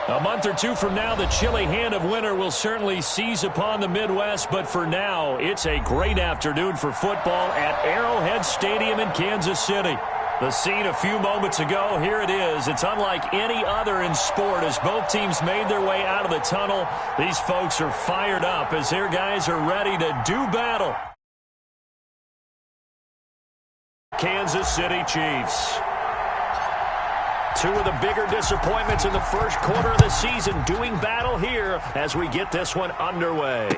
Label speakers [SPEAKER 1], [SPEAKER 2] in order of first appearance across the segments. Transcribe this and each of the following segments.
[SPEAKER 1] A month or two from now, the chilly hand of winter will certainly seize upon the Midwest, but for now, it's a great afternoon for football at Arrowhead Stadium in Kansas City. The scene a few moments ago, here it is. It's unlike any other in sport as both teams made their way out of the tunnel. These folks are fired up as their guys are ready to do battle. Kansas City Chiefs. Two of the bigger disappointments in the first quarter of the season doing battle here as we get this one underway.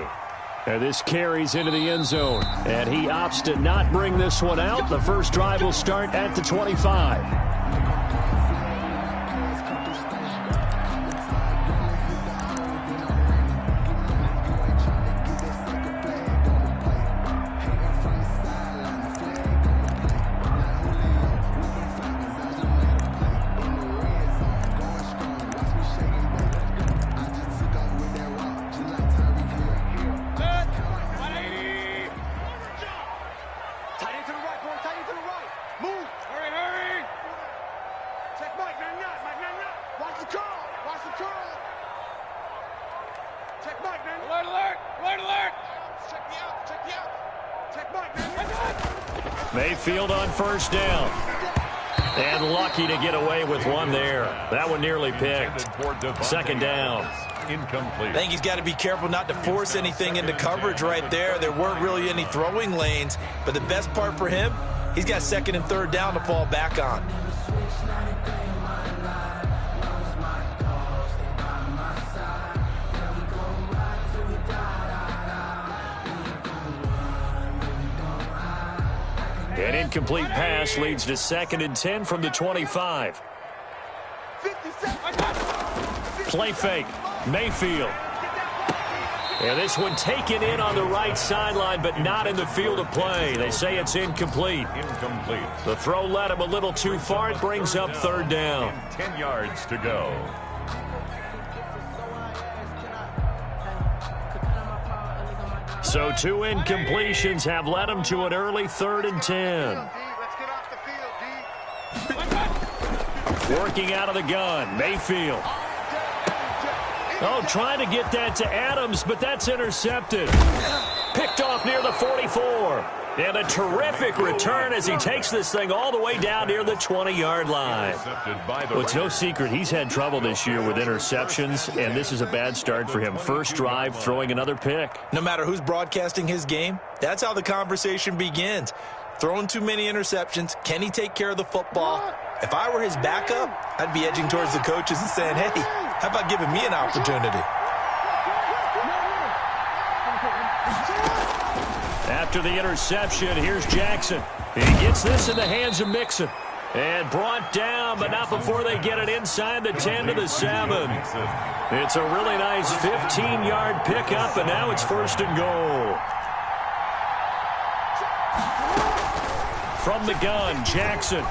[SPEAKER 1] And this carries into the end zone. And he opts to not bring this one out. The first drive will start at the 25. Mayfield on first down. And lucky to get away with one there. That one nearly picked. Second down.
[SPEAKER 2] Incomplete. I think he's got to be careful not to force anything into coverage right there. There weren't really any throwing lanes. But the best part for him, he's got second and third down to fall back on.
[SPEAKER 1] An incomplete pass leads to 2nd and 10 from the 25. Play fake. Mayfield. And this one taken in on the right sideline, but not in the field of play. They say it's incomplete. The throw led him a little too far. It brings up third down.
[SPEAKER 3] 10 yards to go.
[SPEAKER 1] So 2 incompletions have led him to an early 3rd and 10. Working out of the gun, Mayfield. Oh, trying to get that to Adams, but that's intercepted. Picked off near the 44. And a terrific return as he takes this thing all the way down near the 20-yard line. Well, it's no secret he's had trouble this year with interceptions, and this is a bad start for him. First drive, throwing another pick.
[SPEAKER 2] No matter who's broadcasting his game, that's how the conversation begins. Throwing too many interceptions, can he take care of the football? If I were his backup, I'd be edging towards the coaches and saying, hey, how about giving me an opportunity?
[SPEAKER 1] After the interception, here's Jackson. He gets this in the hands of Mixon. And brought down, but not before they get it inside the 10 to the 7. It's a really nice 15-yard pickup, and now it's 1st and goal. From the gun, Jackson.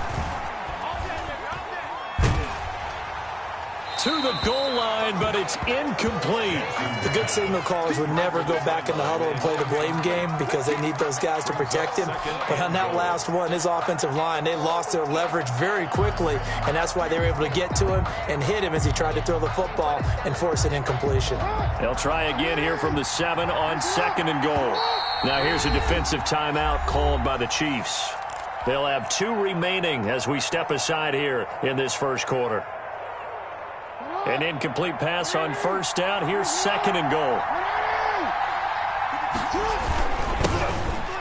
[SPEAKER 1] To the goal line, but it's incomplete.
[SPEAKER 2] The good signal callers would never go back in the huddle and play the blame game because they need those guys to protect him. But on that last one, his offensive line, they lost their leverage very quickly, and that's why they were able to get to him and hit him as he tried to throw the football and force an incompletion.
[SPEAKER 1] They'll try again here from the 7 on 2nd and goal. Now here's a defensive timeout called by the Chiefs. They'll have 2 remaining as we step aside here in this first quarter. An incomplete pass on first down. Here's 2nd and goal.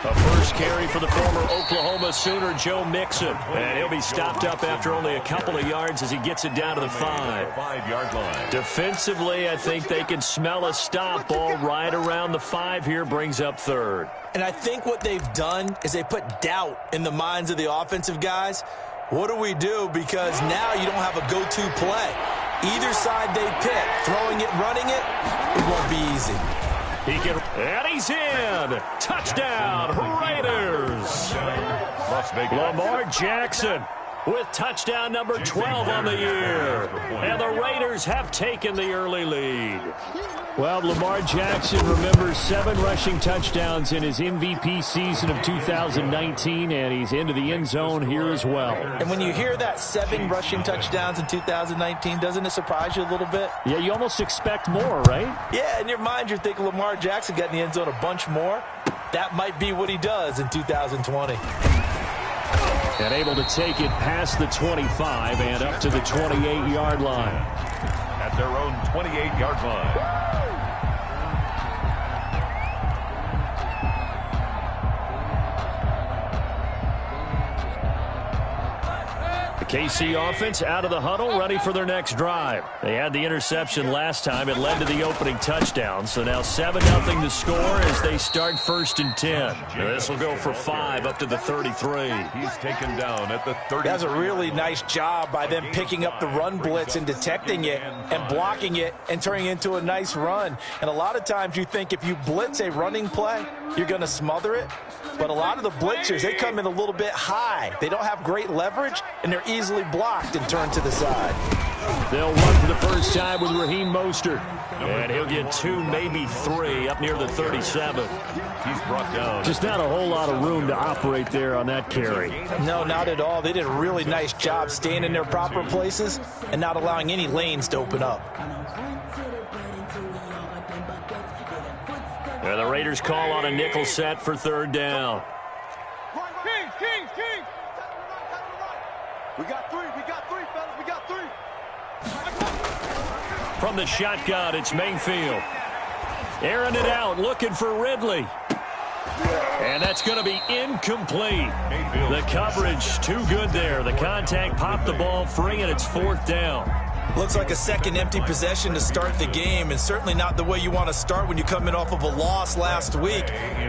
[SPEAKER 1] A first carry for the former Oklahoma Sooner, Joe Mixon. And he'll be stopped up after only a couple of yards as he gets it down to the 5-yard line. Defensively, I think they can smell a stop. Ball right around the 5 here, brings up 3rd.
[SPEAKER 2] And I think what they've done is they put doubt in the minds of the offensive guys. What do we do? Because now you don't have a go-to play. Either side they pick, throwing it, running it, it won't be easy.
[SPEAKER 1] And he's in. Touchdown, Raiders. Lamar Jackson with touchdown number 12 on the year. And the Raiders have taken the early lead. Well, Lamar Jackson remembers 7 rushing touchdowns in his MVP season of 2019, and he's into the end zone here as well.
[SPEAKER 2] And when you hear that 7 rushing touchdowns in 2019, doesn't it surprise you a little bit?
[SPEAKER 1] Yeah, you almost expect more, right?
[SPEAKER 2] Yeah, in your mind, you're thinking Lamar Jackson got in the end zone a bunch more. That might be what he does in 2020.
[SPEAKER 1] And able to take it past the 25 and up to the 28-yard line.
[SPEAKER 3] At their own 28-yard line.
[SPEAKER 1] KC offense out of the huddle, ready for their next drive. They had the interception last time. It led to the opening touchdown. So now 7-0 to score as they start 1st and 10. This will go for 5 up to the 33.
[SPEAKER 3] He's taken down at the 30.
[SPEAKER 2] That's a really nice job by them picking up the run blitz and detecting it and blocking it and turning it into a nice run. And a lot of times you think if you blitz a running play, you're going to smother it. But a lot of the blitzers, they come in a little bit high. They don't have great leverage, and they're easily blocked and turned to the side.
[SPEAKER 1] They'll run for the first time with Raheem Mostert. And he'll get 2, maybe 3 up near the 37.
[SPEAKER 3] He's brought down.
[SPEAKER 1] Just not a whole lot of room to operate there on that carry.
[SPEAKER 2] No, not at all. They did a really nice job staying in their proper places and not allowing any lanes to open up.
[SPEAKER 1] And the Raiders call on a nickel set for 3rd down.
[SPEAKER 4] Kings. We got 3, fellas. We got 3.
[SPEAKER 1] From the shotgun, it's Mayfield. Airing it out, looking for Ridley. And that's going to be incomplete. The coverage too good there. The contact popped the ball free, and it's 4th down.
[SPEAKER 2] Looks like a second empty possession to start the game, and certainly not the way you want to start when you come in off of a loss last week.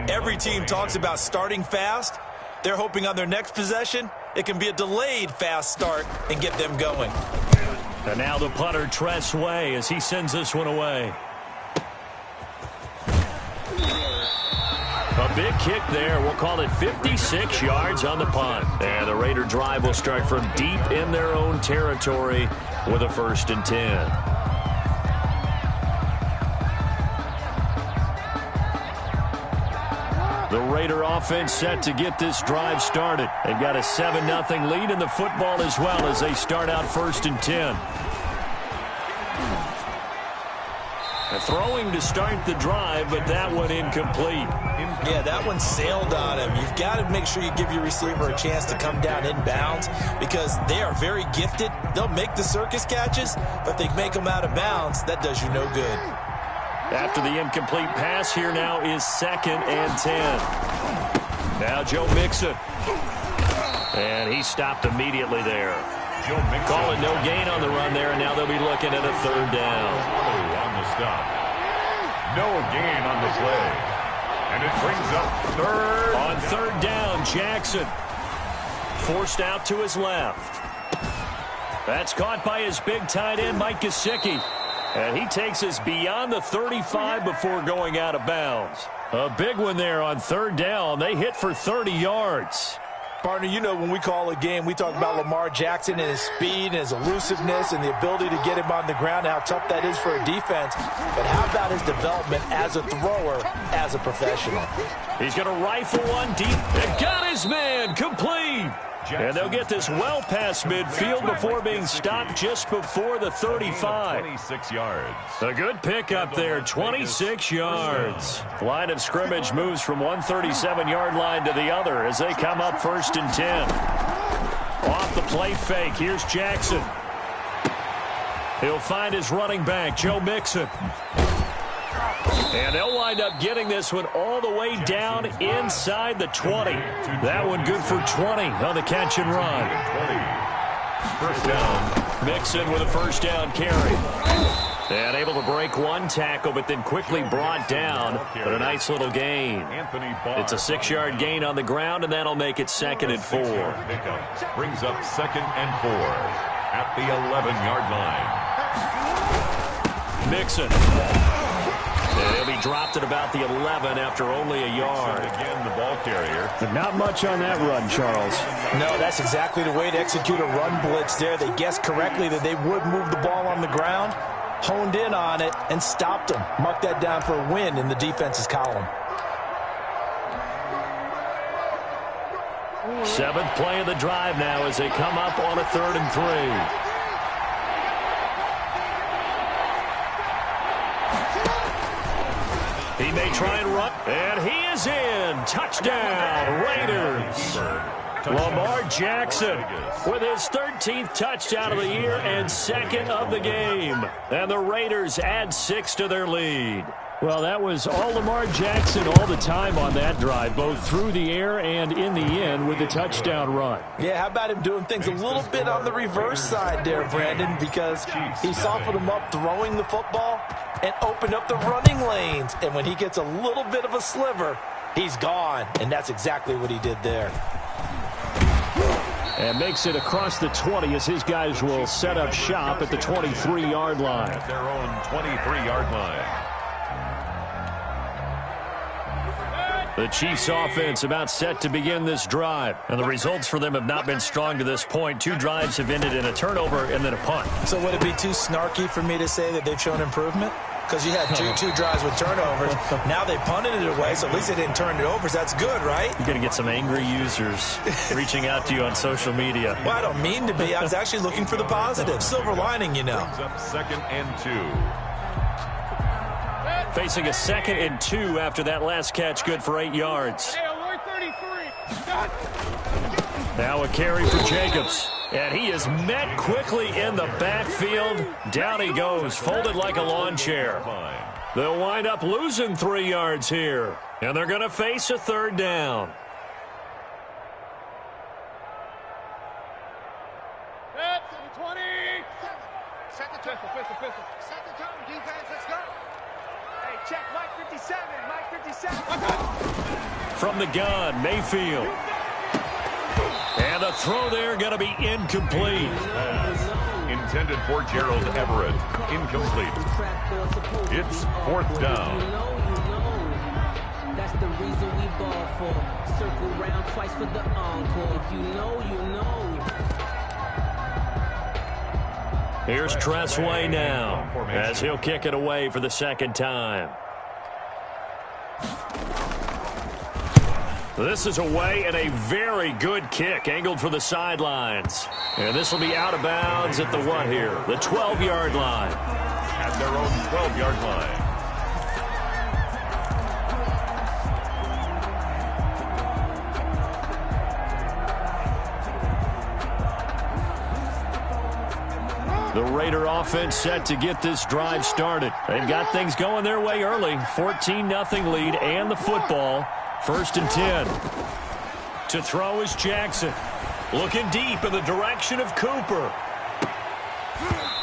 [SPEAKER 2] Every team talks about starting fast. They're hoping on their next possession, it can be a delayed fast start and get them going.
[SPEAKER 1] And now the punter, Tress Way, as he sends this one away. A big kick there. We'll call it 56 yards on the punt. And the Raider drive will start from deep in their own territory with a 1st and 10. The Raider offense set to get this drive started. They've got a 7-0 lead in the football as well as they start out 1st and 10. Throwing to start the drive, but that one incomplete.
[SPEAKER 2] Yeah, that one sailed on him. You've got to make sure you give your receiver a chance to come down inbounds because they are very gifted. They'll make the circus catches, but they make them out of bounds. That does you no good.
[SPEAKER 1] After the incomplete pass, here now is 2nd and 10. Now Joe Mixon. And he stopped immediately there.
[SPEAKER 3] Joe Mixon.
[SPEAKER 1] Calling no gain on the run there, and now they'll be looking at a 3rd down.
[SPEAKER 3] On the stop. No gain on the play. And it brings up 3rd.
[SPEAKER 1] On 3rd down, Jackson. Forced out to his left. That's caught by his big tight end, Mike Gesicki. And he takes us beyond the 35 before going out of bounds. A big one there on 3rd down. They hit for 30 yards.
[SPEAKER 2] Partner, you know when we call a game, we talk about Lamar Jackson and his speed and his elusiveness and the ability to get him on the ground and how tough that is for a defense. But how about his development as a thrower, as a professional?
[SPEAKER 1] He's going to rifle one deep and got his man complete. And they'll get this well past midfield before being stopped just before the 35.
[SPEAKER 3] 26 yards.
[SPEAKER 1] A good pickup there, 26 yards. Line of scrimmage moves from 137-yard line to the other as they come up 1st and 10. Off the play fake, here's Jackson. He'll find his running back, Joe Mixon. And they'll wind up getting this one all the way down inside the 20. That one good for 20 on the catch and run.
[SPEAKER 3] 1st down.
[SPEAKER 1] Mixon with a 1st down carry. And able to break one tackle, but then quickly brought down. But a nice little gain. It's a 6-yard gain on the ground, and that'll make it 2nd and 4.
[SPEAKER 3] Pickup brings up 2nd and 4 at the 11-yard line.
[SPEAKER 1] Mixon. And he'll be dropped at about the 11 after only a yard.
[SPEAKER 3] Again, the ball carrier.
[SPEAKER 1] But not much on that run, Charles.
[SPEAKER 2] No, that's exactly the way to execute a run blitz there. They guessed correctly that they would move the ball on the ground, honed in on it, and stopped them. Mark that down for a win in the defense's column.
[SPEAKER 1] 7th play of the drive now as they come up on a 3rd and 3. He may try and run, and he is in. Touchdown, Raiders. Lamar Jackson with his 13th touchdown of the year and 2nd of the game. And the Raiders add 6 to their lead. Well, that was all Lamar Jackson all the time on that drive, both through the air and in the end with the touchdown run.
[SPEAKER 2] Yeah, how about him doing things a little bit on the reverse side there, Brandon, because he softened him up throwing the football and opened up the running lanes. And when he gets a little bit of a sliver, he's gone. And that's exactly what he did there.
[SPEAKER 1] And makes it across the 20 as his guys will set up shop at the 23-yard line.
[SPEAKER 3] At their own 23-yard line.
[SPEAKER 1] The Chiefs offense about set to begin this drive. And the results for them have not been strong to this point. 2 drives have ended in a turnover and then a punt.
[SPEAKER 2] So would it be too snarky for me to say that they've shown improvement? Because you had two drives with turnovers. Now they punted it away, so at least they didn't turn it over. So that's good, right?
[SPEAKER 1] You're going to get some angry users reaching out to you on social media.
[SPEAKER 2] Well, I don't mean to be. I was actually looking for the positive. Silver lining, you know.
[SPEAKER 3] Up 2nd and 2.
[SPEAKER 1] Facing a 2nd and 2 after that last catch, good for 8 yards. Now a carry for Jacobs. And he is met quickly in the backfield. Down he goes, folded like a lawn chair. They'll wind up losing 3 yards here. And they're going to face a 3rd down.
[SPEAKER 4] Check Mike 57, Mike 57.
[SPEAKER 1] From the gun, Mayfield. And the throw there going to be incomplete.
[SPEAKER 3] Intended for Gerald Everett. Incomplete. It's 4th down.
[SPEAKER 5] That's the reason we ball for. Circle round twice for the encore. If you know, you know.
[SPEAKER 1] Here's Tressway now as he'll kick it away for the 2nd time. This is away and a very good kick angled for the sidelines. And this will be out of bounds at the what here? The 12-yard line.
[SPEAKER 3] At their own 12-yard line.
[SPEAKER 1] The Raider offense set to get this drive started. They've got things going their way early. 14-0 lead and the football. 1st and 10. To throw is Jackson. Looking deep in the direction of Cooper.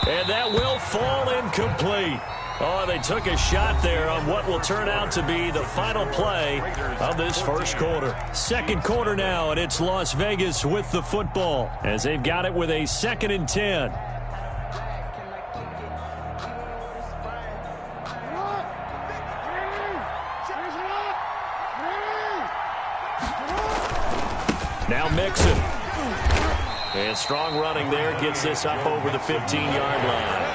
[SPEAKER 1] And that will fall incomplete. Oh, they took a shot there on what will turn out to be the final play of this 1st quarter. 2nd quarter now, and it's Las Vegas with the football as they've got it with a 2nd and 10. Now Mixon. And strong running there gets this up over the 15-yard line.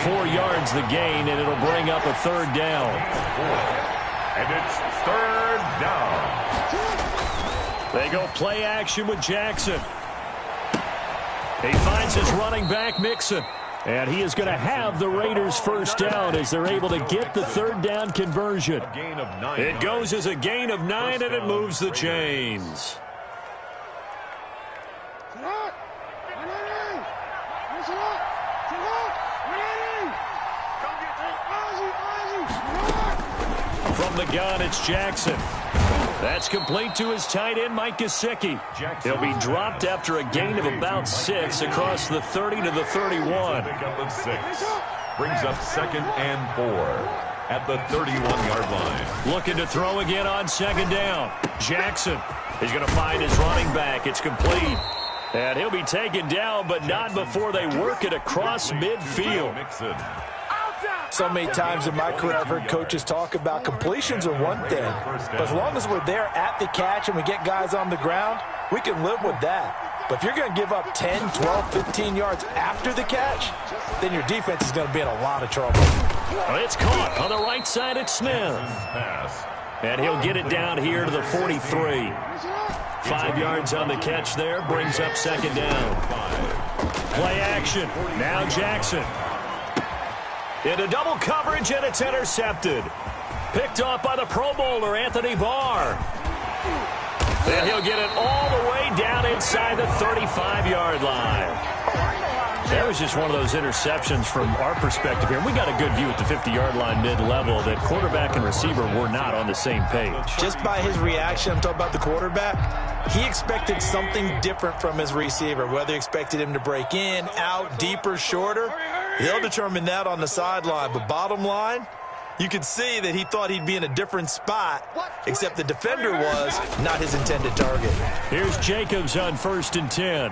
[SPEAKER 1] 4 yards the gain, and it'll bring up a 3rd down.
[SPEAKER 3] And it's 3rd down.
[SPEAKER 1] They go play action with Jackson. He finds his running back, Mixon. And he is going to have the Raiders' 1st down as they're able to get the 3rd down conversion.
[SPEAKER 3] A gain of 9.
[SPEAKER 1] It goes as a gain of 9, and it moves the chains. From the gun, it's Jackson. That's complete to his tight end, Mike Gesicki. He'll be dropped after a gain of about 6 across the 30 to the 31.
[SPEAKER 3] Pickup of 6. Brings up 2nd and 4 at the 31-yard line.
[SPEAKER 1] Looking to throw again on 2nd down. Jackson is going to find his running back. It's complete. And he'll be taken down, but not before they work it across midfield.
[SPEAKER 3] Mixon.
[SPEAKER 2] So many times in my career I've heard coaches talk about completions are one thing, but as long as we're there at the catch and we get guys on the ground, we can live with that. But if you're going to give up 10, 12, 15 yards after the catch, then your defense is going to be in a lot of trouble.
[SPEAKER 1] It's caught on the right side at Smith. And he'll get it down here to the 43. 5 yards on the catch there, brings up second down. Play action. Now Jackson. Into double coverage, and it's intercepted. Picked off by the Pro Bowler, Anthony Barr. And he'll get it all the way down inside the 35-yard line. That was just one of those interceptions from our perspective here. We got a good view at the 50-yard line mid-level that quarterback and receiver were not on the same page.
[SPEAKER 2] Just by his reaction, I'm talking about the quarterback, he expected something different from his receiver, whether he expected him to break in, out, deeper, shorter. He'll determine that on the sideline. But bottom line, you could see that he thought he'd be in a different spot, except the defender was not his intended target.
[SPEAKER 1] Here's Jacobs on 1st and 10.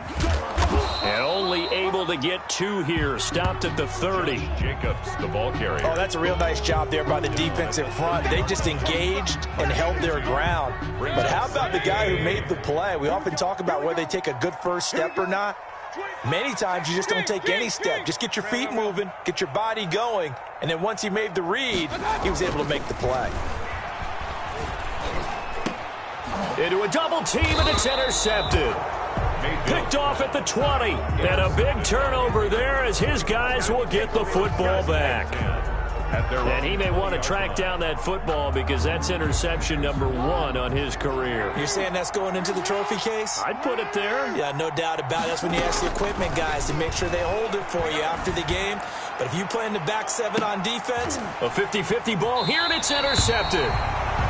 [SPEAKER 1] And only able to get 2 here. Stopped at the 30.
[SPEAKER 3] Jacobs, the ball carrier.
[SPEAKER 2] Oh, that's a real nice job there by the defensive front. They just engaged and held their ground. But how about the guy who made the play? We often talk about whether they take a good first step or not. Many times you just don't take any step. Just get your feet moving, get your body going, and then once he made the read, he was able to make the play.
[SPEAKER 1] Into a double team, and it's intercepted. Picked off at the 20. And a big turnover there as his guys will get the football back. And he may want to track down that football because that's interception number 1 on his career.
[SPEAKER 2] You're saying that's going into the trophy case?
[SPEAKER 1] I'd put it there.
[SPEAKER 2] Yeah, no doubt about it. That's when you ask the equipment guys to make sure they hold it for you after the game. But if you play in the back 7 on defense.
[SPEAKER 1] A 50-50 ball here, and it's intercepted.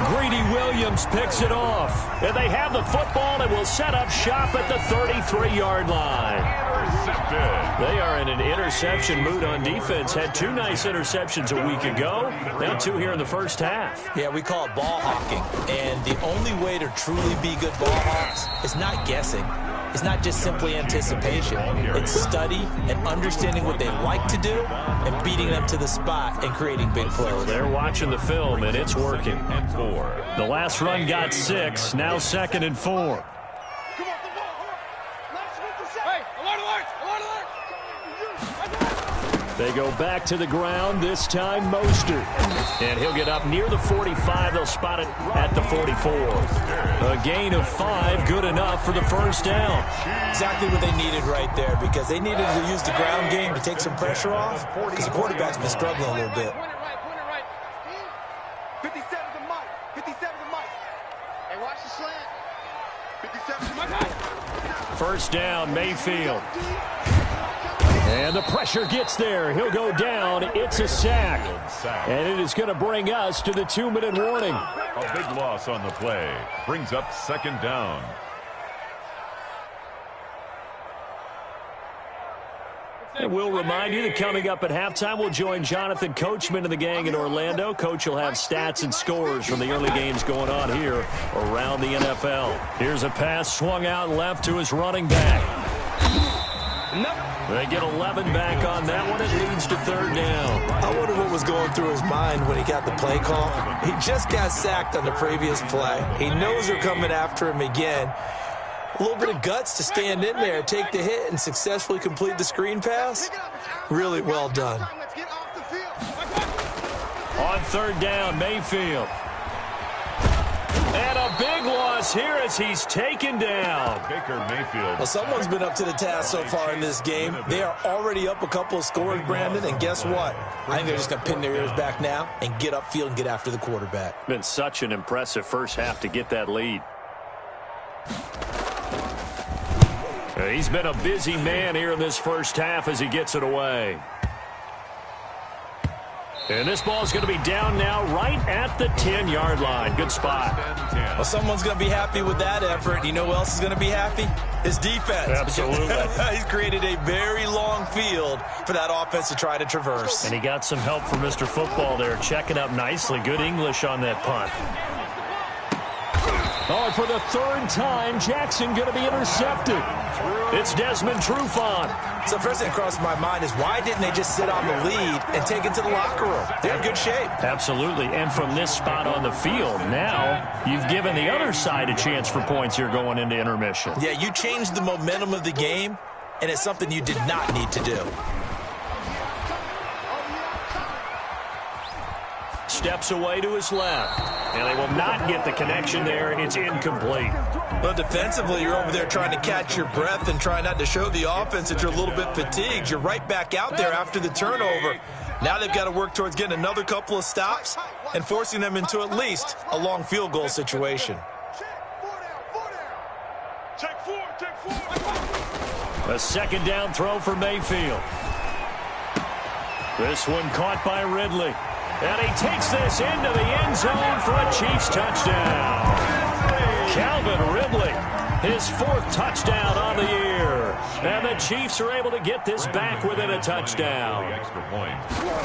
[SPEAKER 1] Greedy Williams picks it off. And they have the football and will set up shop at the 33-yard line. They are in an interception mood on defense. Had 2 nice interceptions a week ago. Now 2 here in the first half.
[SPEAKER 2] Yeah, we call it ball hawking. And the only way to truly be good ball hawks is not guessing. It's not just simply anticipation. It's study and understanding what they like to do and beating them to the spot and creating big plays.
[SPEAKER 1] They're watching the film, and it's working. The last run got 6. Now 2nd and 4. They go back to the ground, this time Mostert. And he'll get up near the 45. They'll spot it at the 44. A gain of 5, good enough for the first down.
[SPEAKER 2] Exactly what they needed right there, because they needed to use the ground game to take some pressure off, because the quarterback's been struggling a little bit.
[SPEAKER 4] 57 to Mike. 57 to Mike. Hey, watch the slant. 57 to Mike.
[SPEAKER 1] First down, Mayfield. And the pressure gets there. He'll go down. It's a sack. And it is going to bring us to the 2-minute warning.
[SPEAKER 3] A big loss on the play. Brings up 2nd down.
[SPEAKER 1] And we'll remind you that coming up at halftime, we'll join Jonathan Coachman and the gang in Orlando. Coach will have stats and scores from the early games going on here around the NFL. Here's a pass swung out left to his running back. They get 11 back on that one. It leads to 3rd down.
[SPEAKER 2] I wonder what was going through his mind when he got the play call. He just got sacked on the previous play. He knows they're coming after him again. A little bit of guts to stand in there, take the hit, and successfully complete the screen pass. Really well done.
[SPEAKER 1] On 3rd down, Mayfield. And a big loss here as he's taken down.
[SPEAKER 3] Baker Mayfield.
[SPEAKER 2] Well, someone's been up to the task so far in this game. They are already up a couple of scores, Brandon, and guess what? I think they're just going to pin their ears back now and get upfield and get after the quarterback.
[SPEAKER 1] Been such an impressive first half to get that lead. He's been a busy man here in this first half as he gets it away. And this ball's going to be down now right at the 10-yard line. Good spot.
[SPEAKER 2] Well, someone's going to be happy with that effort. You know who else is going to be happy? His defense.
[SPEAKER 1] Absolutely.
[SPEAKER 2] He's created a very long field for that offense to try to traverse.
[SPEAKER 1] And he got some help from Mr. Football there, checking up nicely. Good English on that punt. Oh, and for the third time, Jackson going to be intercepted. It's Desmond Trufant.
[SPEAKER 2] So first thing that crossed my mind is why didn't they just sit on the lead and take it to the locker room? They're in good shape.
[SPEAKER 1] Absolutely, and from this spot on the field, now you've given the other side a chance for points here going into intermission.
[SPEAKER 2] Yeah, you changed the momentum of the game, and it's something you did not need to do.
[SPEAKER 1] Steps away to his left, and they will not get the connection there. It's incomplete.
[SPEAKER 2] Well, defensively, you're over there trying to catch your breath and try not to show the offense that you're a little bit fatigued. You're right back out there after the turnover. Now they've got to work towards getting another couple of stops and forcing them into at least a long field goal situation.
[SPEAKER 1] A second down throw for Mayfield. This one caught by Ridley. And he takes this into the end zone for a Chiefs touchdown. Calvin Ridley, his fourth touchdown on the year. And the Chiefs are able to get this back within a touchdown.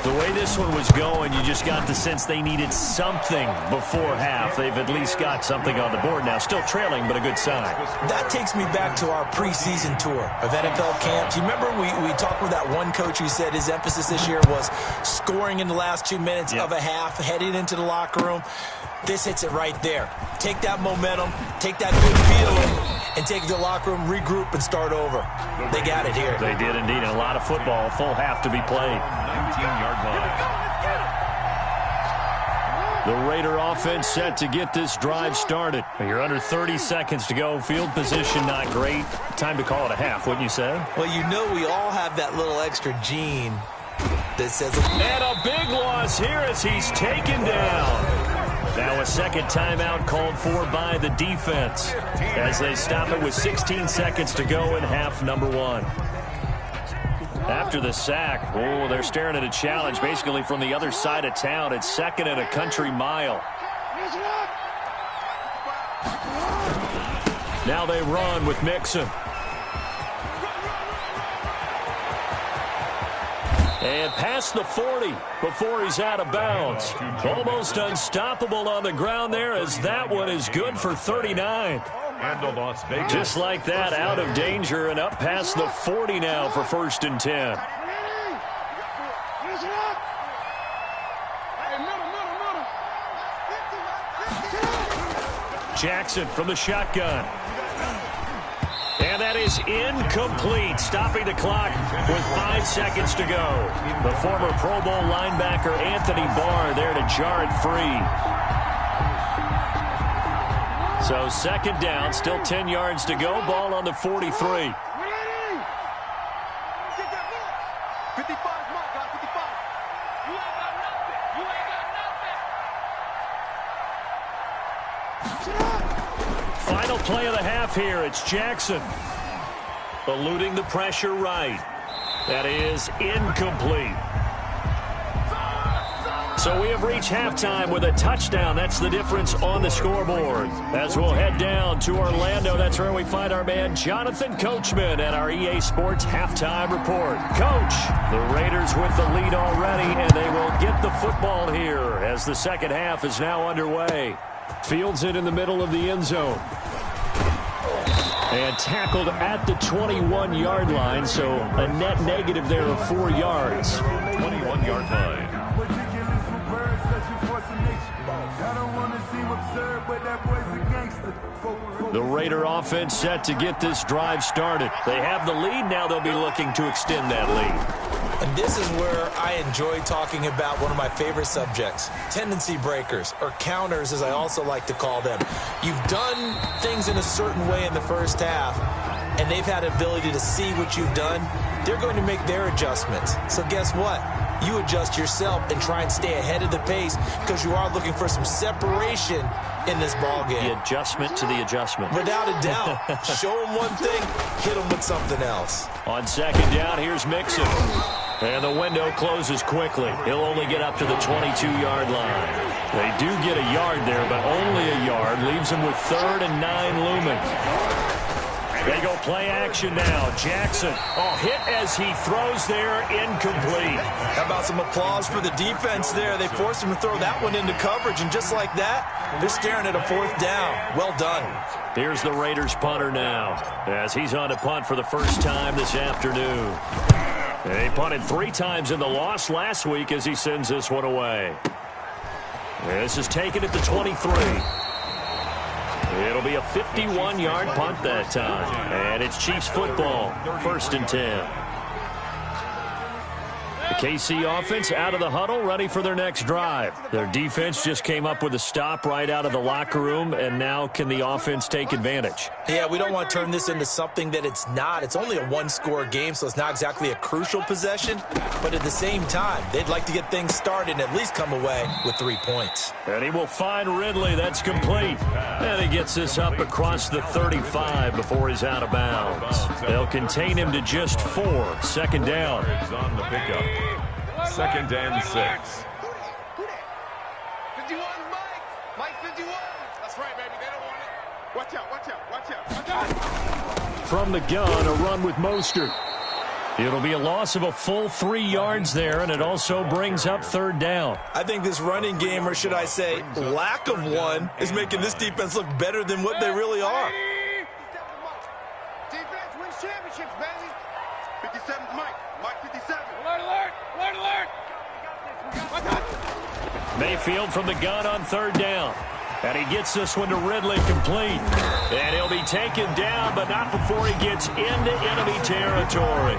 [SPEAKER 1] The way this one was going, you just got the sense they needed something before half. They've at least got something on the board now. Still trailing, but a good sign.
[SPEAKER 2] That takes me back to our preseason tour of NFL camps. You remember we talked with that one coach who said his emphasis this year was scoring in the last 2 minutes of a half, heading into the locker room. This hits it right there. Take that momentum, take that good feeling, and take it to the locker room, regroup, and start over. They got it here.
[SPEAKER 1] They did indeed. And a lot of football, full half to be played.
[SPEAKER 3] 19-yard line.
[SPEAKER 1] The Raider offense set to get this drive started. You're under 30 seconds to go. Field position not great. Time to call it a half, wouldn't you say?
[SPEAKER 2] Well, you know we all have that little extra gene that says...
[SPEAKER 1] And a big loss here as he's taken down. Now a second timeout called for by the defense as they stop it with 16 seconds to go in half number one. After the sack, they're staring at a challenge basically from the other side of town. It's second and a country mile. Now they run with Mixon. And past the 40 before he's out of bounds. Almost unstoppable on the ground there as that one is good for 39.
[SPEAKER 3] And the Las Vegas.
[SPEAKER 1] Just like that, out of danger and up past the 40 now for 1st and 10. Jackson from the shotgun. And that is incomplete, stopping the clock with 5 seconds to go. The former Pro Bowl linebacker Anthony Barr there to jar it free. So second down, still 10 yards to go, ball on the 43.
[SPEAKER 4] 55 mark, guys, 55. You ain't got nothing. You ain't got nothing.
[SPEAKER 1] Final play of the half here. It's Jackson eluding the pressure right. That is incomplete. So we have reached halftime with a touchdown. That's the difference on the scoreboard. As we'll head down to Orlando, that's where we find our man Jonathan Coachman at our EA Sports Halftime Report. Coach, the Raiders with the lead already, and they will get the football here as the second half is now underway. Fields it in the middle of the end zone. And tackled at the 21-yard line, so a net negative there of 4 yards.
[SPEAKER 3] 21-yard line.
[SPEAKER 1] The Raider offense set to get this drive started. They have the lead. Now they'll be looking to extend that lead.
[SPEAKER 2] And this is where I enjoy talking about one of my favorite subjects, tendency breakers, or counters as I also like to call them. You've done things in a certain way in the first half, and they've had the ability to see what you've done. They're going to make their adjustments. So guess what? You adjust yourself and try and stay ahead of the pace because you are looking for some separation in this ballgame.
[SPEAKER 1] The adjustment to the adjustment.
[SPEAKER 2] Without a doubt. Show them one thing, hit them with something else.
[SPEAKER 1] On second down, here's Mixon. And the window closes quickly. He'll only get up to the 22-yard line. They do get a yard there, but only a yard. Leaves him with 3rd and 9 looming. They go play action now. Jackson, hit as he throws there, incomplete.
[SPEAKER 2] How about some applause for the defense there? They forced him to throw that one into coverage, and just like that, they're staring at a 4th down. Well done.
[SPEAKER 1] Here's the Raiders punter now, as he's on to punt for the first time this afternoon. He punted 3 times in the loss last week as he sends this one away. This is taken at the 23. It'll be a 51-yard punt that time. And it's Chiefs football, 1st and 10. The KC offense out of the huddle, ready for their next drive. Their defense just came up with a stop right out of the locker room, and now can the offense take advantage?
[SPEAKER 2] Yeah, we don't want to turn this into something that it's not. It's only a 1-score game, so it's not exactly a crucial possession. But at the same time, they'd like to get things started and at least come away with 3 points.
[SPEAKER 1] And he will find Ridley. That's complete. And he gets this up across the 35 before he's out of bounds. They'll contain him to just 4. 2nd down.
[SPEAKER 3] On the pickup. 2nd and 6.
[SPEAKER 4] 51, Mike 51. That's right, baby. They don't want it. Watch out, watch out, watch out, watch out.
[SPEAKER 1] From the gun, a run with Mostert. It'll be a loss of a full 3 yards there, and it also brings up 3rd down.
[SPEAKER 2] I think this running game, or should I say lack of one, is making this defense look better than what they really are.
[SPEAKER 4] Defense wins championships, baby. 57, Mike 57.
[SPEAKER 6] Alert, alert, alert, alert.
[SPEAKER 1] Mayfield from the gun on 3rd down. And he gets this one to Ridley complete. And he'll be taken down, but not before he gets into enemy territory.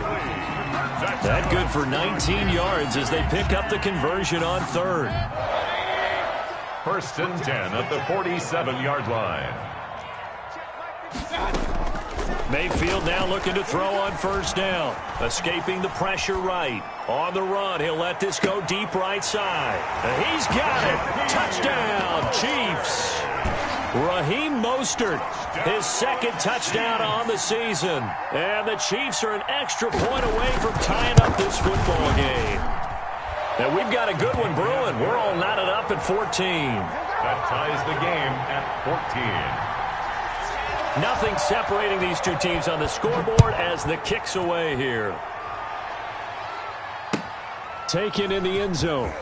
[SPEAKER 1] That good for 19 yards as they pick up the conversion on 3rd.
[SPEAKER 3] 1st and 10 at the 47-yard line.
[SPEAKER 1] Mayfield now looking to throw on 1st down. Escaping the pressure right. On the run, he'll let this go deep right side. And he's got it. Touchdown, Chiefs. Raheem Mostert, his 2nd touchdown on the season. And the Chiefs are an extra point away from tying up this football game. And we've got a good one brewing. We're all knotted up at 14.
[SPEAKER 3] That ties the game at 14.
[SPEAKER 1] Nothing separating these two teams on the scoreboard as the kick's away here. Taken in the end zone.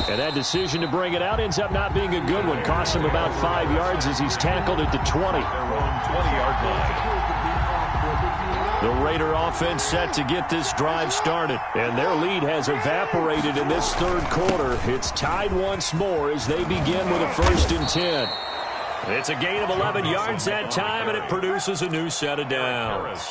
[SPEAKER 1] And that decision to bring it out ends up not being a good one. Costs him about 5 yards as he's tackled at the 20.
[SPEAKER 3] Their own 20-yard line.
[SPEAKER 1] The Raider offense set to get this drive started. And their lead has evaporated in this 3rd quarter. It's tied once more as they begin with a 1st and 10. It's a gain of 11 yards that time, and it produces a new set of downs.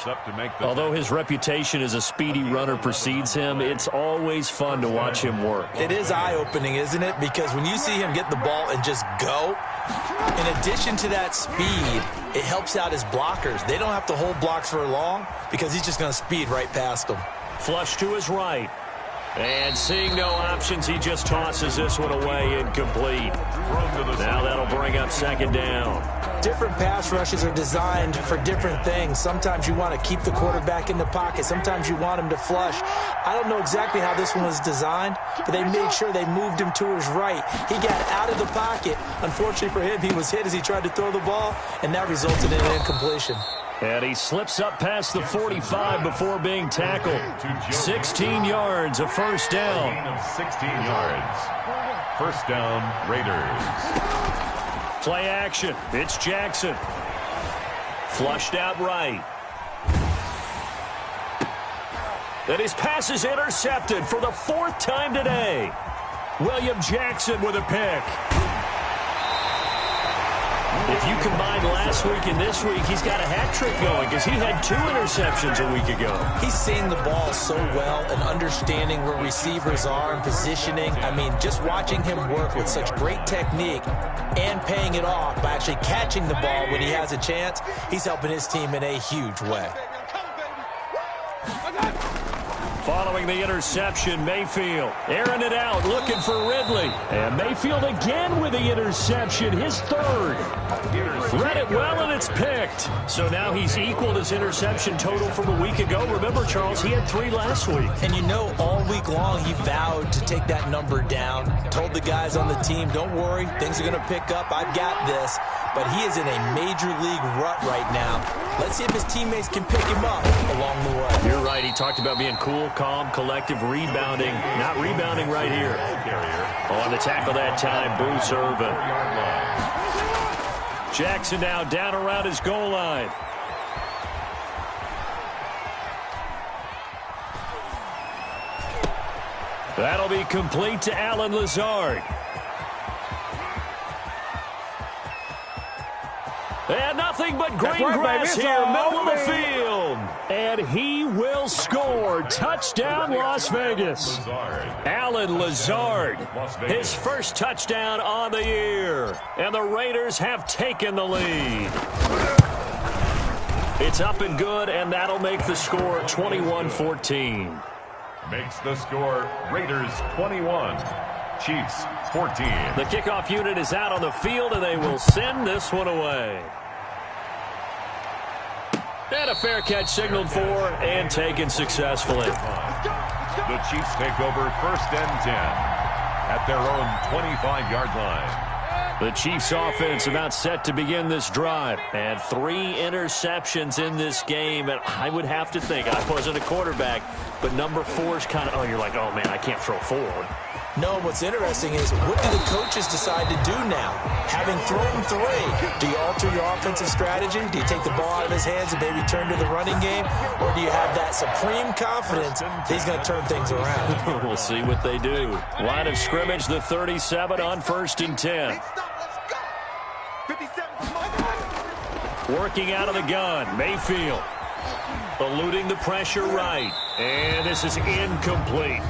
[SPEAKER 1] Although his reputation as a speedy runner precedes him, it's always fun to watch him work.
[SPEAKER 2] It is eye-opening, isn't it? Because when you see him get the ball and just go, in addition to that speed, it helps out his blockers. They don't have to hold blocks for long because he's just going to speed right past them.
[SPEAKER 1] Flush to his right. And seeing no options, he just tosses this one away incomplete. Now that'll bring up 2nd down.
[SPEAKER 2] Different pass rushes are designed for different things. Sometimes you want to keep the quarterback in the pocket. Sometimes you want him to flush. I don't know exactly how this one was designed, but they made sure they moved him to his right. He got out of the pocket. Unfortunately for him, he was hit as he tried to throw the ball, and that resulted in an incompletion.
[SPEAKER 1] And he slips up past the 45 before being tackled. 16 yards, a 1st down.
[SPEAKER 3] 16 yards. 1st down, Raiders.
[SPEAKER 1] Play action. It's Jackson. Flushed out right. And his pass is intercepted for the 4th time today. William Jackson with a pick. If you combine last week and this week, he's got a hat trick going because he had 2 interceptions a week ago.
[SPEAKER 2] He's seeing the ball so well and understanding where receivers are and positioning. I mean, just watching him work with such great technique and paying it off by actually catching the ball when he has a chance, he's helping his team in a huge way.
[SPEAKER 1] Following the interception, Mayfield airing it out, looking for Ridley. And Mayfield again with the interception, his third. Read it well, and it's picked. So now he's equaled his interception total from a week ago. Remember, Charles, he had 3 last week.
[SPEAKER 2] And you know, all week long, he vowed to take that number down. Told the guys on the team, don't worry, things are going to pick up. I've got this. But he is in a major league rut right now. Let's see if his teammates can pick him up along the way.
[SPEAKER 1] You're right. He talked about being cool, calm, collective, rebounding. Not rebounding right here. On the tackle that time, Bruce Irvin. Jackson now down around his goal line. That'll be complete to Allen Lazard. And nothing but green grass here, middle of the field. And he will score. Touchdown, Las Vegas. Allen Lazard, his first touchdown on the year. And the Raiders have taken the lead. It's up and good, and that'll make the score 21-14.
[SPEAKER 3] Makes the score Raiders 21, Chiefs 14.
[SPEAKER 1] The kickoff unit is out on the field, and they will send this one away. And a fair catch signaled for and taken successfully.
[SPEAKER 3] The Chiefs take over 1st and 10 at their own 25-yard line.
[SPEAKER 1] The Chiefs offense about set to begin this drive. And 3 interceptions in this game. And I would have to think, I wasn't a quarterback, but number 4 is kind of, oh, you're like, oh, man, I can't throw 4.
[SPEAKER 2] No, what's interesting is, what do the coaches decide to do now? Having thrown 3, do you alter your offensive strategy? Do you take the ball out of his hands and maybe turn to the running game? Or do you have that supreme confidence that he's going to turn things around?
[SPEAKER 1] We'll see what they do. Line of scrimmage, the 37 on 1st and 10. Working out of the gun, Mayfield. Eluding the pressure right. And this is incomplete.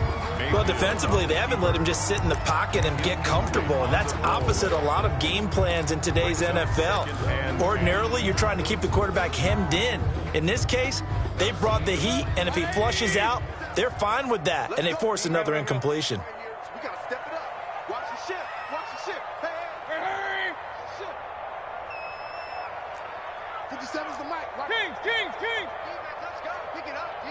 [SPEAKER 2] Well, defensively, they haven't let him just sit in the pocket and get comfortable, and that's opposite a lot of game plans in today's NFL. Ordinarily, you're trying to keep the quarterback hemmed in. In this case, they brought the heat, and if he flushes out, they're fine with that, and they force another incompletion.
[SPEAKER 4] We got to step it up. Watch the ship. Watch the ship. Hey, hey. 57's the mic.
[SPEAKER 6] Kings.
[SPEAKER 4] Let's go. Pick it up, D.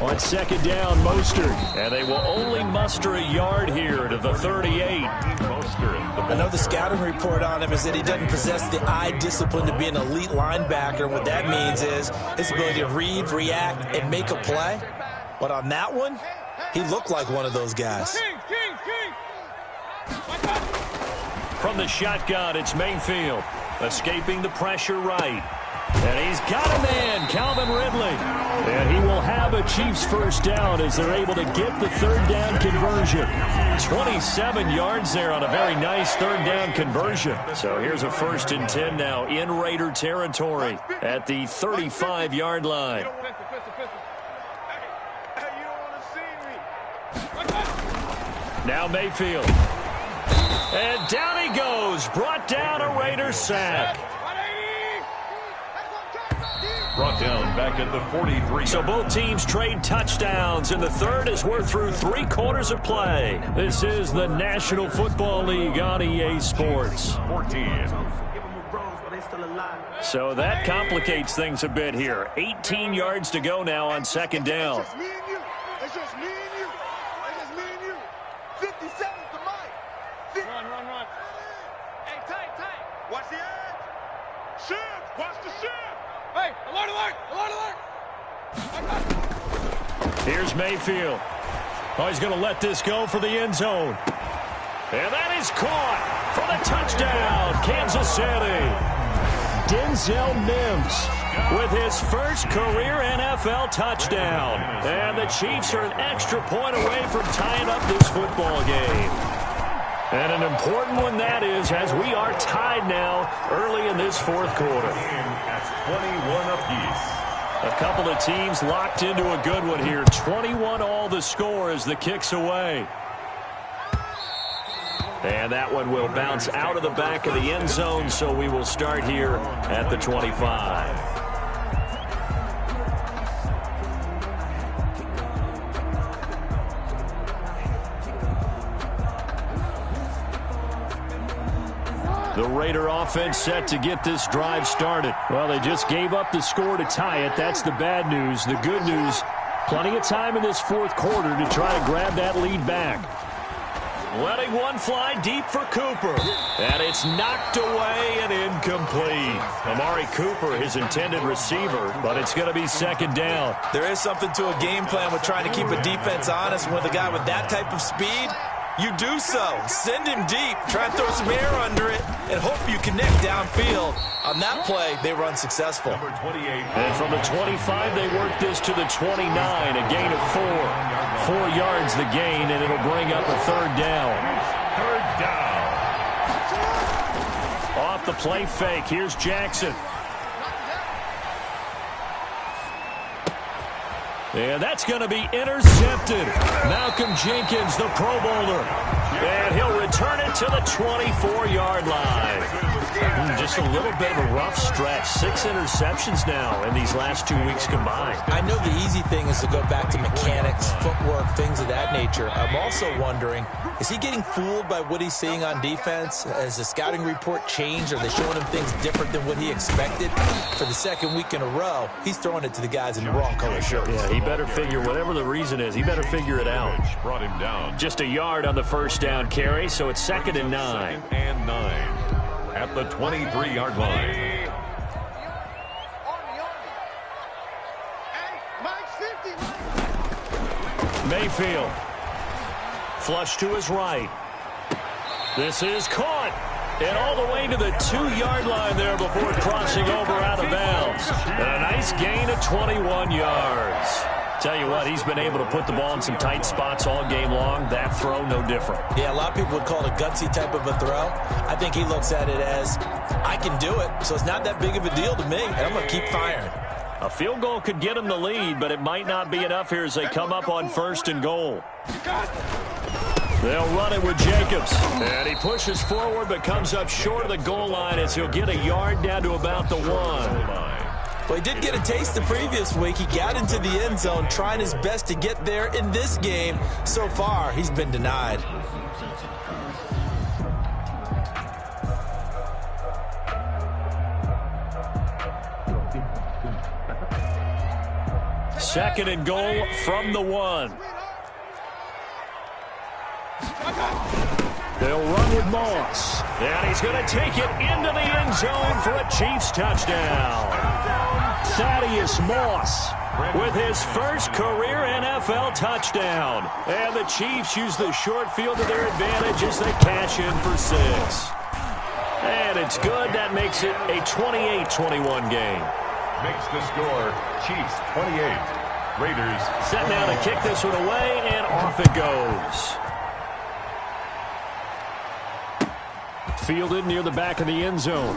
[SPEAKER 1] On 2nd down, Mostert. And they will only muster a yard here to the 38.
[SPEAKER 2] I know the scouting report on him is that he doesn't possess the eye discipline to be an elite linebacker. And what that means is his ability to read, react, and make a play. But on that one, he looked like one of those guys.
[SPEAKER 1] From the shotgun, it's Mayfield. Escaping the pressure right. And he's got a man, Calvin Ridley. And he will have a Chiefs first down as they're able to get the 3rd down conversion. 27 yards there on a very nice 3rd down conversion. So here's a 1st and 10 now in Raider territory at the 35-yard line. Now Mayfield. And down he goes. Brought down a Raider sack.
[SPEAKER 3] Brought down back at the 43.
[SPEAKER 1] So both teams trade touchdowns in the 3rd as we're through 3 quarters of play. This is the National Football League on EA Sports.
[SPEAKER 3] 14.
[SPEAKER 1] So that complicates things a bit here. 18 yards to go now on 2nd down.
[SPEAKER 4] It's just me and you. It's just me and you. It's just me and you. 57's the mic.
[SPEAKER 6] Run.
[SPEAKER 4] Hey, tight. Watch the edge. Shift. Watch the shift.
[SPEAKER 6] Hey, alert!
[SPEAKER 1] Here's Mayfield. Oh, he's going to let this go for the end zone. And that is caught for the touchdown, Kansas City. Denzel Mims with his first career NFL touchdown. And the Chiefs are an extra point away from tying up this football game. And an important one that is, as we are tied now early in this 4th quarter.
[SPEAKER 3] At 21 apiece.
[SPEAKER 1] A couple of teams locked into a good one here. 21 all the score as the kick's away. And that one will bounce out of the back of the end zone, so we will start here at the 25. The Raider offense set to get this drive started. Well, they just gave up the score to tie it. That's the bad news. The good news, plenty of time in this fourth quarter to try to grab that lead back. Letting one fly deep for Cooper. And it's knocked away and incomplete. Amari Cooper, his intended receiver, but it's going to be second down.
[SPEAKER 2] There is something to a game plan with trying to keep a defense honest. With a guy with that type of speed, you do so. Send him deep. Try and throw some air under it and hope you connect downfield. On that play, they run successful.
[SPEAKER 3] Number 28.
[SPEAKER 1] And from the 25, they work this to the 29, a gain of 4. 4 yards the gain, and it'll bring up a third down.
[SPEAKER 3] Third down.
[SPEAKER 1] Off the play fake, here's Jackson. And that's going to be intercepted. Malcolm Jenkins, the Pro Bowler. And he'll return it to the 24-yard line. Just a little bit of a rough stretch. 6 interceptions now in these last 2 weeks combined.
[SPEAKER 2] I know the easy thing is to go back to mechanics, footwork, things of that nature. I'm also wondering, is he getting fooled by what he's seeing on defense? Has the scouting report changed? Are they showing him things different than what he expected? For the second week in a row, he's throwing it to the guys in the wrong color shirts.
[SPEAKER 1] Yeah, he better figure, whatever the reason is, he better figure it out.
[SPEAKER 3] Brought him down.
[SPEAKER 1] Just a yard on the first down carry, so it's 2nd and 9.
[SPEAKER 3] Second and 9 at the 23-yard line.
[SPEAKER 4] Hey, Mike's 50.
[SPEAKER 1] Mayfield. Flush to his right. This is caught. And all the way to the 2-yard line there before crossing over out of bounds. And a nice gain of 21 yards. Tell you what, he's been able to put the ball in some tight spots all game long. That throw, no different.
[SPEAKER 2] Yeah, a lot of people would call it a gutsy type of a throw. I think he looks at it as, I can do it, so it's not that big of a deal to me, and I'm going to keep firing.
[SPEAKER 1] A field goal could get him the lead, but it might not be enough here as they come up on 1st and goal. They'll run it with Jacobs. And he pushes forward but comes up short of the goal line as he'll get a yard down to about the 1.
[SPEAKER 2] Well, he did get a taste the previous week. He got into the end zone trying his best to get there in this game. So far, he's been denied.
[SPEAKER 1] Second and goal from the 1. They'll run with Moss. And he's going to take it into the end zone for a Chiefs touchdown. Thaddeus Moss with his first career NFL touchdown. And the Chiefs use the short field to their advantage as they cash in for 6. And it's good. That makes it a 28-21 game.
[SPEAKER 3] Makes the score Chiefs 28. Raiders
[SPEAKER 1] set now to kick this one away, and off it goes. Fielded near the back of the end zone.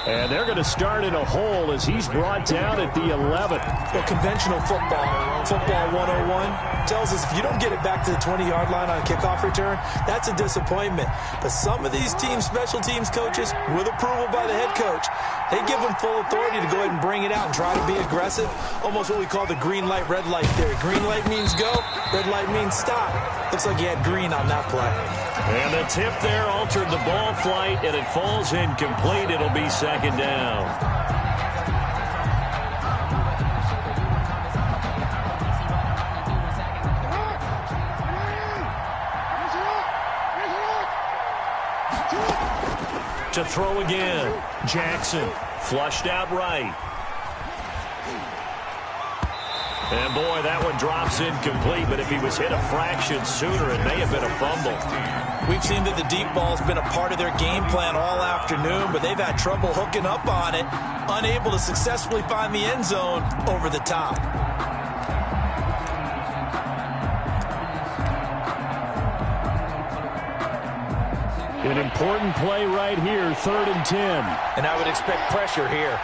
[SPEAKER 1] And they're going to start in a hole as he's brought down at the 11.
[SPEAKER 2] Well, conventional football 101, tells us if you don't get it back to the 20-yard line on a kickoff return, that's a disappointment. But some of these team special teams coaches, with approval by the head coach, they give them full authority to go ahead and bring it out and try to be aggressive. Almost what we call the green light, red light theory. Green light means go, red light means stop. Looks like he had green on that play.
[SPEAKER 1] And the tip there altered the ball flight, and it falls incomplete. It'll be second down. To throw again. Jackson flushed out right. And boy, that one drops incomplete, but if he was hit a fraction sooner, it may have been a fumble.
[SPEAKER 2] We've seen that the deep ball's been a part of their game plan all afternoon, but they've had trouble hooking up on it, unable to successfully find the end zone over the top.
[SPEAKER 1] An important play right here, 3rd and 10.
[SPEAKER 2] And I would expect pressure here.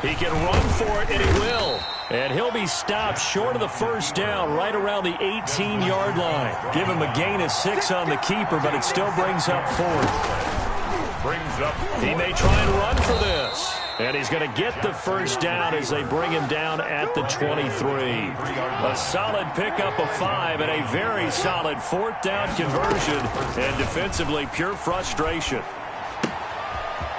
[SPEAKER 1] He can run for it, and he will. And he'll be stopped short of the first down right around the 18-yard line. Give him a gain of 6 on the keeper, but it still brings up 4th.
[SPEAKER 3] brings up.
[SPEAKER 1] He may try and run for this. And he's going to get the first down as they bring him down at the 23. A solid pickup of 5 and a very solid fourth down conversion. And defensively, pure frustration.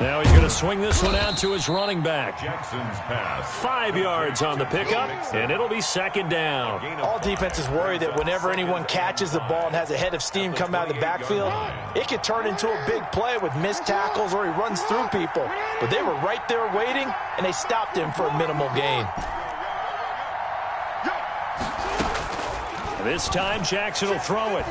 [SPEAKER 1] Now he's going to swing this one out to his running back.
[SPEAKER 3] Jackson's pass.
[SPEAKER 1] 5 yards on the pickup, and it'll be second down.
[SPEAKER 2] All defenses worry that whenever anyone catches the ball and has a head of steam come out of the backfield, it could turn into a big play with missed tackles or he runs through people. But they were right there waiting, and they stopped him for a minimal gain.
[SPEAKER 1] This time, Jackson will throw it.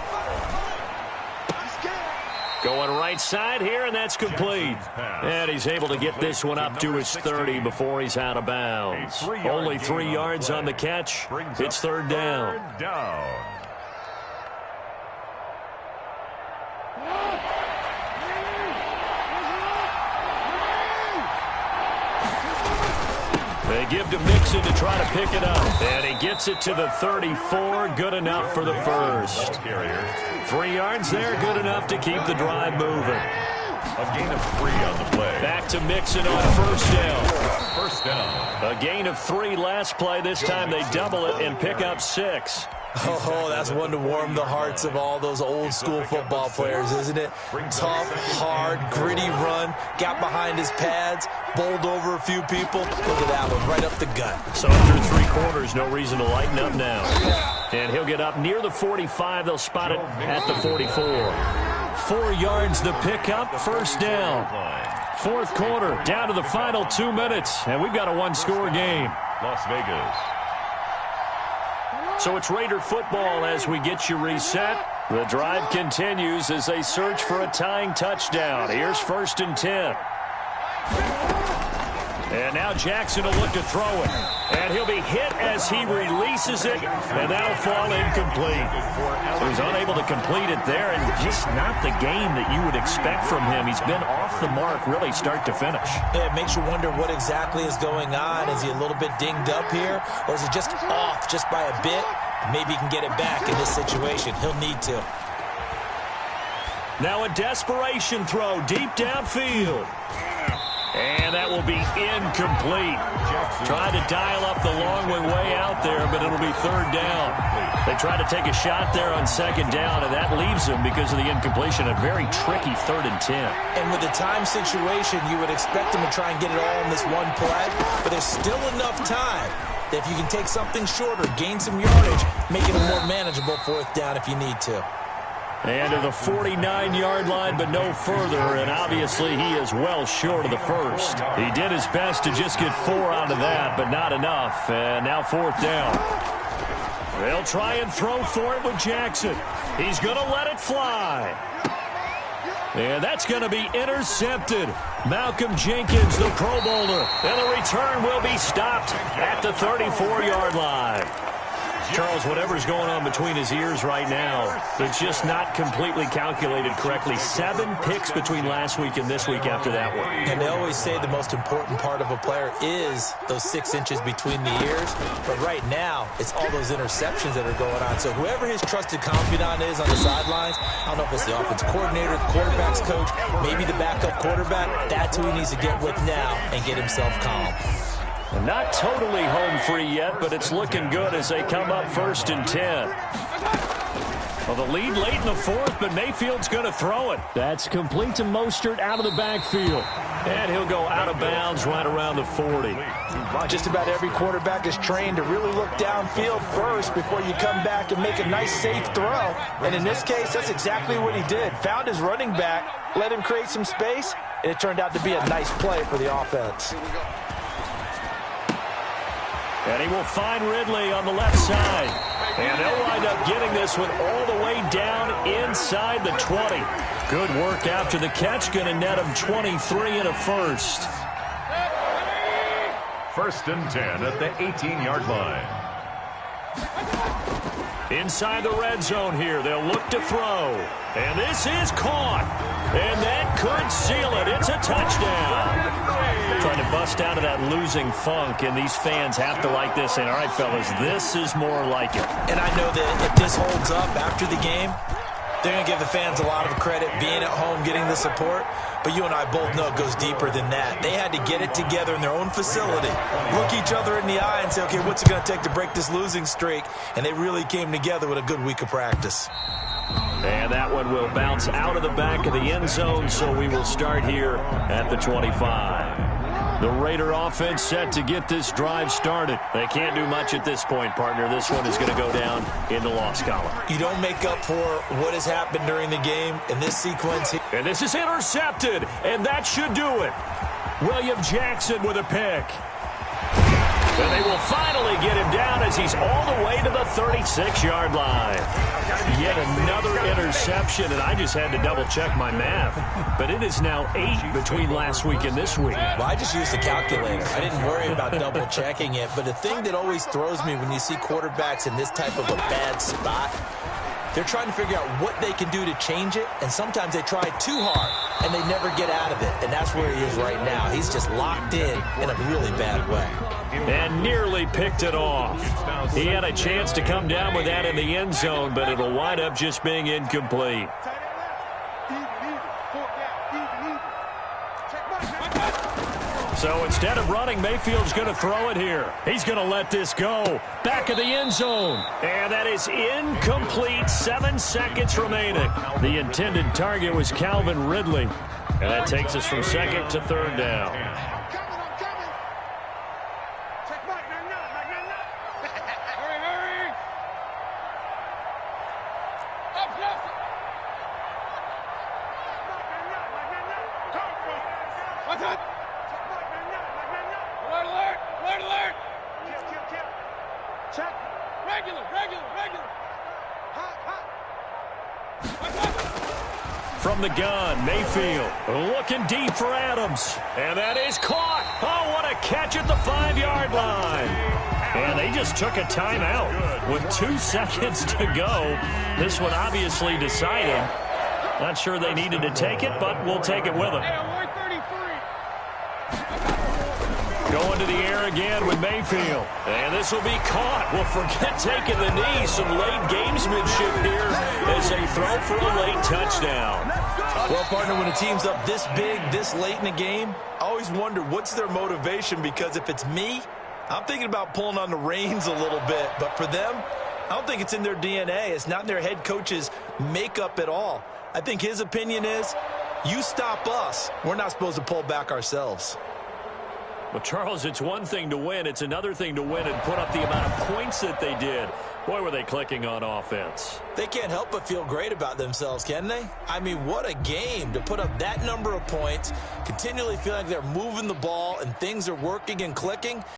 [SPEAKER 1] Going right side here, and that's complete. And he's able to get this one up to his 30 before he's out of bounds. Only 3 yards on the catch. It's third down. They give to Mixon to try to pick it up. And he gets it to the 34. Good enough for the first. 3 yards there. Good enough to keep the drive moving.
[SPEAKER 3] A gain of 3 on the play.
[SPEAKER 1] Back to Mixon on first down.
[SPEAKER 3] First down.
[SPEAKER 1] A gain of 3 last play. This time they double it and pick up 6.
[SPEAKER 2] Oh, that's one to warm the hearts of all those old school football players, isn't it? Tough, hard, gritty run, got behind his pads, bowled over a few people. Look at that one, right up the gut.
[SPEAKER 1] So through 3 quarters, no reason to lighten up now. And he'll get up near the 45. They'll spot it at the 44. 4 yards the pickup, first down. Fourth quarter, down to the final 2 minutes, and we've got a one-score game.
[SPEAKER 3] Las Vegas.
[SPEAKER 1] So it's Raider football as we get you reset. The drive continues as they search for a tying touchdown. Here's 1st and 10. And now Jackson will look to throw it. And he'll be hit as he releases it, and that'll fall incomplete. So he's unable to complete it there, and just not the game that you would expect from him. He's been off the mark really start to finish.
[SPEAKER 2] Yeah, it makes you wonder what exactly is going on. Is he a little bit dinged up here, or is it just off just by a bit? Maybe he can get it back in this situation. He'll need to.
[SPEAKER 1] Now a desperation throw deep downfield. And that will be incomplete. Trying to dial up the long way out there, but it'll be third down. They try to take a shot there on second down, and that leaves them because of the incompletion. A very tricky 3rd and 10.
[SPEAKER 2] And with the time situation, you would expect them to try and get it all in this one play, but there's still enough time that if you can take something shorter, gain some yardage, make it a more manageable 4th down if you need to.
[SPEAKER 1] And to the 49-yard line, but no further, and obviously he is well short of the first. He did his best to just get 4 out of that, but not enough, and now 4th down. They'll try and throw for it with Jackson. He's going to let it fly. And that's going to be intercepted. Malcolm Jenkins, the Pro Bowler, and the return will be stopped at the 34-yard line. Charles, whatever's going on between his ears right now, it's just not completely calculated correctly. 7 picks between last week and this week after that one.
[SPEAKER 2] And they always say the most important part of a player is those 6 inches between the ears. But right now, it's all those interceptions that are going on. So whoever his trusted confidant is on the sidelines, I don't know if it's the offensive coordinator, the quarterback's coach, maybe the backup quarterback, that's who he needs to get with now and get himself calm.
[SPEAKER 1] Not totally home free yet, but it's looking good as they come up 1st and 10. Well, the lead late in the 4th, but Mayfield's going to throw it. That's complete to Mostert out of the backfield. And he'll go out of bounds right around the 40.
[SPEAKER 2] Just about every quarterback is trained to really look downfield first before you come back and make a nice, safe throw. And in this case, that's exactly what he did. Found his running back, let him create some space, and it turned out to be a nice play for the offense.
[SPEAKER 1] And he will find Ridley on the left side. And they'll wind up getting this one all the way down inside the 20. Good work after the catch. Going to net him 23 and a first.
[SPEAKER 3] 1st and 10 at the 18-yard line.
[SPEAKER 1] Inside the red zone here. They'll look to throw. And this is caught. And that could seal it. It's a touchdown. Trying to bust out of that losing funk, and these fans have to like this. And all right, fellas, this is more like it.
[SPEAKER 2] And I know that if this holds up after the game, they're going to give the fans a lot of credit being at home, getting the support. But you and I both know it goes deeper than that. They had to get it together in their own facility, look each other in the eye and say, okay, what's it going to take to break this losing streak? And they really came together with a good week of practice.
[SPEAKER 1] And that one will bounce out of the back of the end zone, so we will start here at the 25. The Raider offense set to get this drive started. They can't do much at this point, partner. This one is going to go down in the loss column.
[SPEAKER 2] You don't make up for what has happened during the game in this sequence.
[SPEAKER 1] And this is intercepted, and that should do it. William Jackson with a pick. And they will finally get him down as he's all the way to the 36-yard line. Yet another interception, and I just had to double-check my math. But it is now 8 between last week and this week.
[SPEAKER 2] Well, I just used the calculator. I didn't worry about double-checking it. But the thing that always throws me when you see quarterbacks in this type of a bad spot, they're trying to figure out what they can do to change it, and sometimes they try too hard, and they never get out of it. And that's where he is right now. He's just locked in a really bad way.
[SPEAKER 1] And nearly picked it off. He had a chance to come down with that in the end zone, but it'll wind up just being incomplete. So instead of running, Mayfield's going to throw it here. He's going to let this go. Back of the end zone. And that is incomplete. 7 seconds remaining. The intended target was Calvin Ridley. And that takes us from second to third down. From the gun, Mayfield looking deep for Adams. And that is caught. Oh, what a catch at the 5-yard line. And they just took a timeout with 2 seconds to go. This one obviously decided. Not sure they needed to take it, but we'll take it with them. Going to the air again with Mayfield. And this will be caught. Well, forget taking the knee. Some late gamesmanship here as they throw for a late touchdown.
[SPEAKER 2] Well, partner, when a team's up this big, this late in the game, I always wonder what's their motivation, because if it's me, I'm thinking about pulling on the reins a little bit. But for them, I don't think it's in their DNA. It's not in their head coach's makeup at all. I think his opinion is, you stop us. We're not supposed to pull back ourselves.
[SPEAKER 1] Well, Charles, it's one thing to win. It's another thing to win and put up the amount of points that they did. Boy, were they clicking on offense.
[SPEAKER 2] They can't help but feel great about themselves, can they? I mean, what a game to put up that number of points, continually feel like they're moving the ball and things are working and clicking.